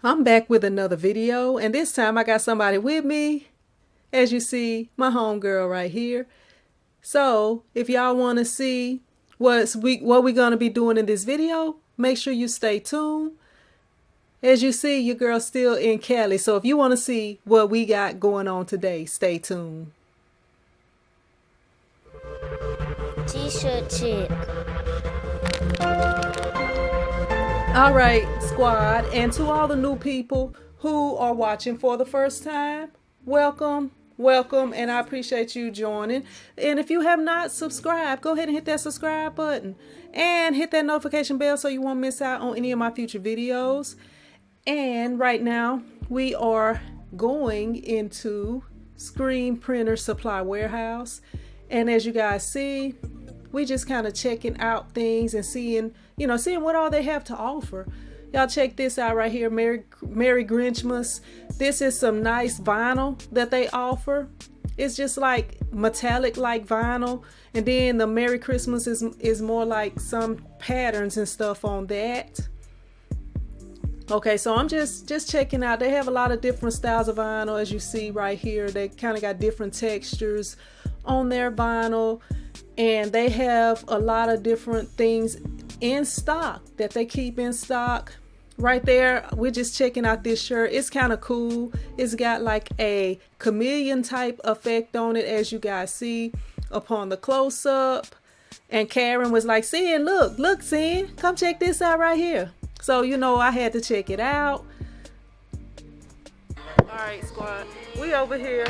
I'm back with another video, and this time I got somebody with me. As you see, my homegirl right here. So if y'all want to see what we're going to be doing in this video, make sure you stay tuned. As you see, your girl's still in Cali, so if you want to see what we got going on today, stay tuned. T-shirt chick. All right, squad, and to all the new people who are watching for the first time, welcome, and I appreciate you joining. And if you have not subscribed, go ahead and hit that subscribe button and hit that notification bell so you won't miss out on any of my future videos. And right now, we are going into Screen Printer Supply Warehouse. And as you guys see, we just kind of checking out things and seeing what all they have to offer. Y'all check this out right here, Merry Grinchmas. This is some nice vinyl that they offer. It's just like metallic like vinyl. And then the Merry Christmas is more like some patterns and stuff on that. Okay, so I'm just checking out. They have a lot of different styles of vinyl, as you see right here. They kind of got different textures on their vinyl, and they have a lot of different things in stock that they keep in stock. Right there, we're just checking out this shirt. It's kind of cool. It's got like a chameleon type effect on it, as you guys see upon the close-up. And Karen was like, Sin, look, Sin, come check this out right here. So, I had to check it out. All right, squad. We over here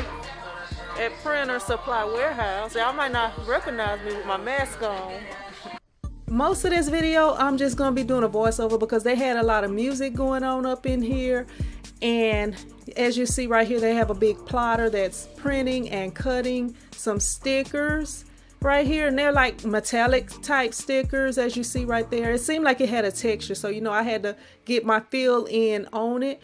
at Printer Supply Warehouse. Y'all might not recognize me with my mask on. Most of this video, I'm just going to be doing a voiceover because they had a lot of music going on up in here. And as you see right here, they have a big plotter that's printing and cutting some stickers right here, and they're like metallic type stickers, as you see right there. It seemed like it had a texture, so I had to get my feel in on it.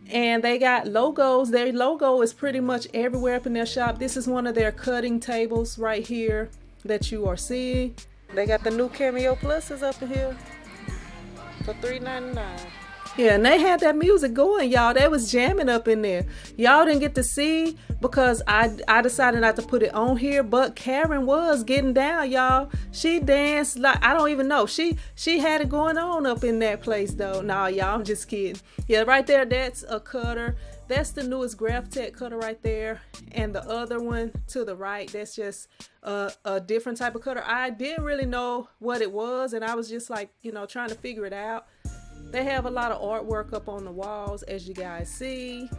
And they got logos. Their logo is pretty much everywhere up in their shop. This is one of their cutting tables right here that you are seeing. They got the new Cameo Pluses up in here for $3.99. Yeah, and they had that music going, y'all. They was jamming up in there. Y'all didn't get to see because I decided not to put it on here, but Karen was getting down, y'all. She danced like, I don't even know. She had it going on up in that place, though. Nah, y'all, I'm just kidding. Yeah, right there, that's a cutter. That's the newest Graph-Tech cutter right there. And the other one to the right, that's just a different type of cutter. I didn't really know what it was, and I was just like, trying to figure it out. They have a lot of artwork up on the walls, as you guys see.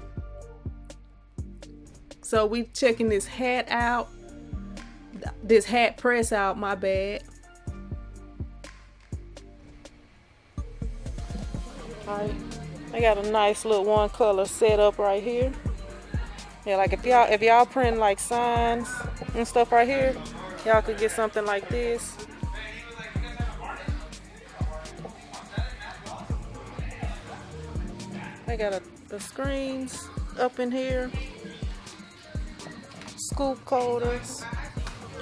So we checking this hat out. This hat press out, my bad. Alright. I got a nice little one color setup right here. Yeah, like if y'all print like signs and stuff right here, y'all could get something like this. They got the screens up in here, scoop coaters.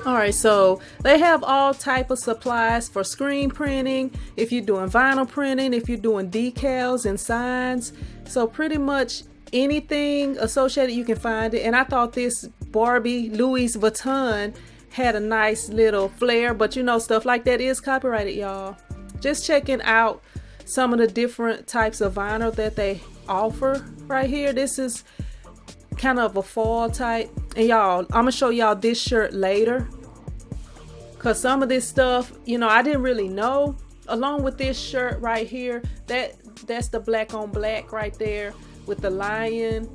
All right, so they have all type of supplies for screen printing. If you're doing vinyl printing, if you're doing decals and signs, so pretty much anything associated, you can find it. And I thought this Barbie Louis Vuitton had a nice little flair, but stuff like that is copyrighted, y'all. Just checking out some of the different types of vinyl that they offer right here. This is kind of a fall type, and y'all, I'm gonna show y'all this shirt later because some of this stuff I didn't really know. Along with this shirt right here, that's the black on black right there with the lion,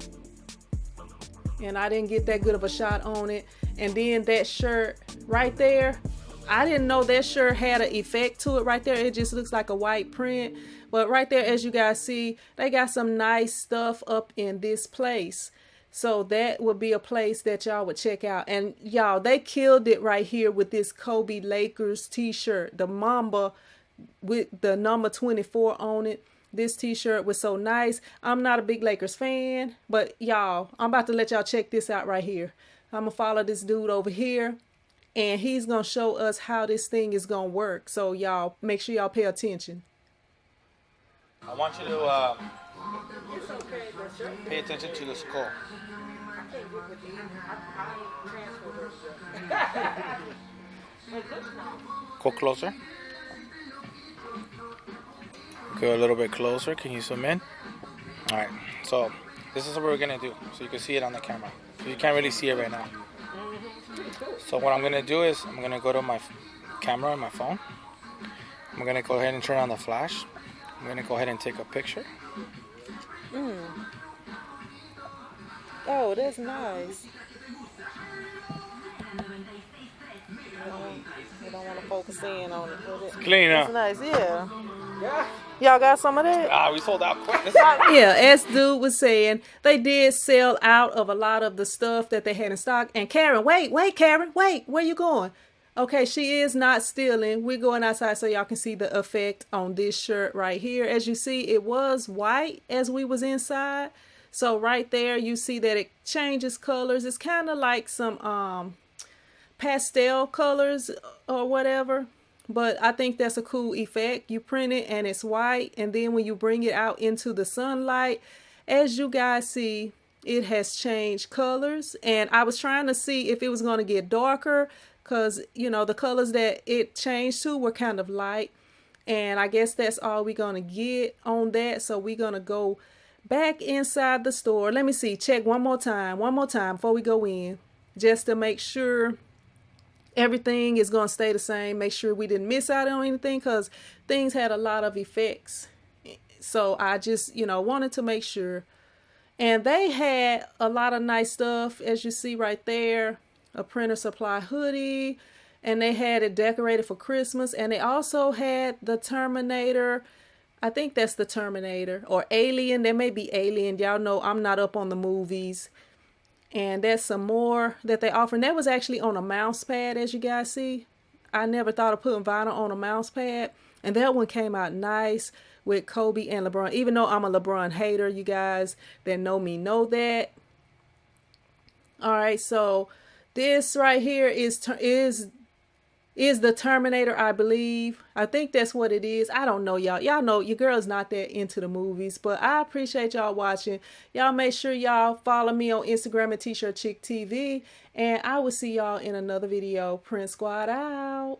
and I didn't get that good of a shot on it. And then that shirt right there, I didn't know that shirt had an effect to it right there. It just looks like a white print. But right there, as you guys see, they got some nice stuff up in this place. So that would be a place that y'all would check out. And y'all, they killed it right here with this Kobe Lakers t-shirt. The Mamba with the number 24 on it. This t-shirt was so nice. I'm not a big Lakers fan, but y'all, I'm about to let y'all check this out right here. I'm going to follow this dude over here, and he's going to show us how this thing is going to work. So y'all, make sure y'all pay attention. I want you to pay attention to the skull. Go closer. Go a little bit closer. Can you zoom in? Alright, so this is what we're gonna do. So you can see it on the camera. So you can't really see it right now. So what I'm gonna do is I'm gonna go to my camera on my phone. I'm gonna go ahead and turn on the flash. I'm gonna go ahead and take a picture. Oh, that's nice. You don't want to focus in on it. It's clean, huh? That's nice, yeah. Y'all got some of that? We sold out quick. Yeah, as dude was saying, they did sell out of a lot of the stuff that they had in stock. And Karen, wait, Karen, wait, where you going? Okay, she is not stealing. We're going outside so y'all can see the effect on this shirt right here. As you see, it was white as we was inside. So right there, you see that it changes colors. It's kind of like some pastel colors or whatever. But I think that's a cool effect. You print it and it's white. And then when you bring it out into the sunlight, as you guys see, it has changed colors. And I was trying to see if it was going to get darker, because, you know, the colors that it changed to were kind of light. And I guess that's all we're going to get on that. So we're going to go back inside the store. Let me see. Check one more time before we go in, just to make sure everything is going to stay the same. Make sure we didn't miss out on anything, because things had a lot of effects. So I just, you know, wanted to make sure. And they had a lot of nice stuff, as you see right there. A printer supply hoodie, and they had it decorated for Christmas. And they also had the Terminator. I think that's the Terminator, or Alien. There may be Alien. Y'all know I'm not up on the movies. And there's some more that they offer. And that was actually on a mouse pad, as you guys see. I never thought of putting vinyl on a mouse pad. And that one came out nice with Kobe and LeBron. Even though I'm a LeBron hater, you guys that know me know that. All right, so this right here is the Terminator, I believe. I think that's what it is. I don't know, y'all. Y'all know your girl's not that into the movies, but I appreciate y'all watching. Y'all make sure y'all follow me on Instagram at TshirtChick TV, and I will see y'all in another video. Print Squad out.